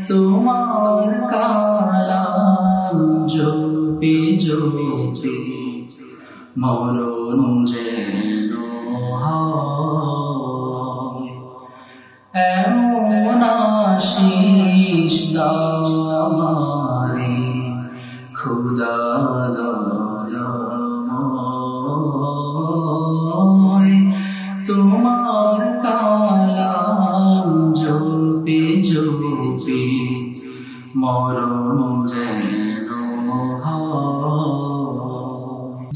তোমার কালাম জপি জপি মরণ যেন হয় এমন আশিস দাও আমারে খুদা দয়াময় তোমার কালাম জপি জপি মরণ যেন হয়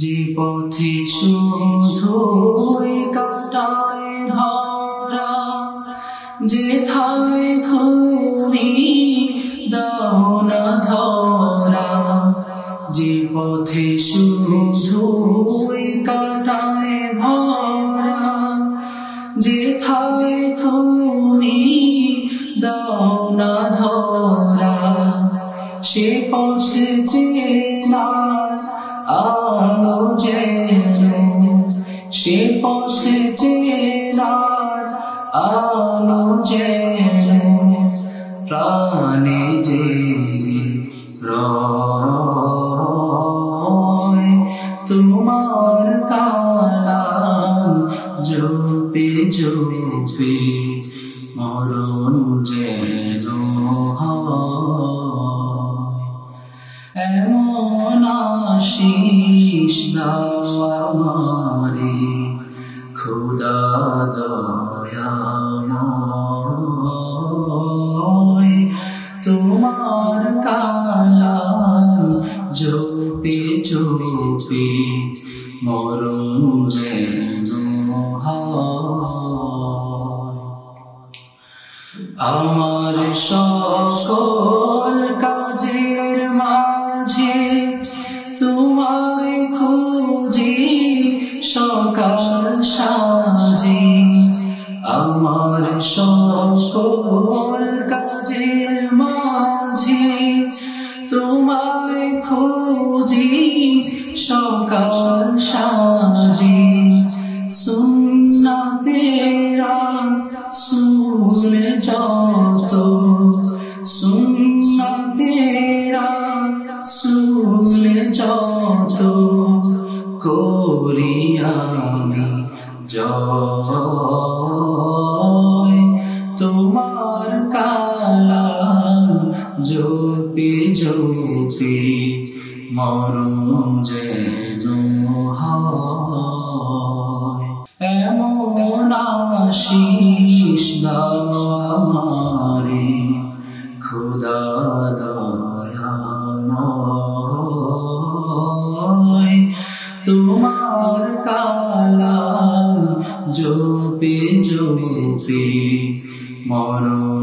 যে পথে শুধুই কাটায় ধরা যেথায় তুমি দাও না ধরা যে পথে শুধুই কাটায় ভরা যেথায় তুমি দাও না ধরা সে পথে চেনার আলো যেন সে পথে চেনার আলো যেন প্রাণে জেগে রয় তোমার কালাম জপি জপি মরণ যেন হয় এমন আশিস দাও আমারে খুদা দয়াময় তোমার কালাম জপি জপি মরণ যেন হয় আমার সকল কাজের মাঝে তোমায় খুঁজি সকাল সাঁঝে আমার সকল কাজের মাঝে তোমায় খুঁজি সকাল সাঁঝে সুন্নাতেরা সুলে যত সুন্নাতেরা সুলে যত করি আমি জয় তোমার কালাম জপি জপি মরণ যেন হয় এমন আশিস দাও আমারে খুদা দয়াময় তোমার কালাম জপি জপি মরণ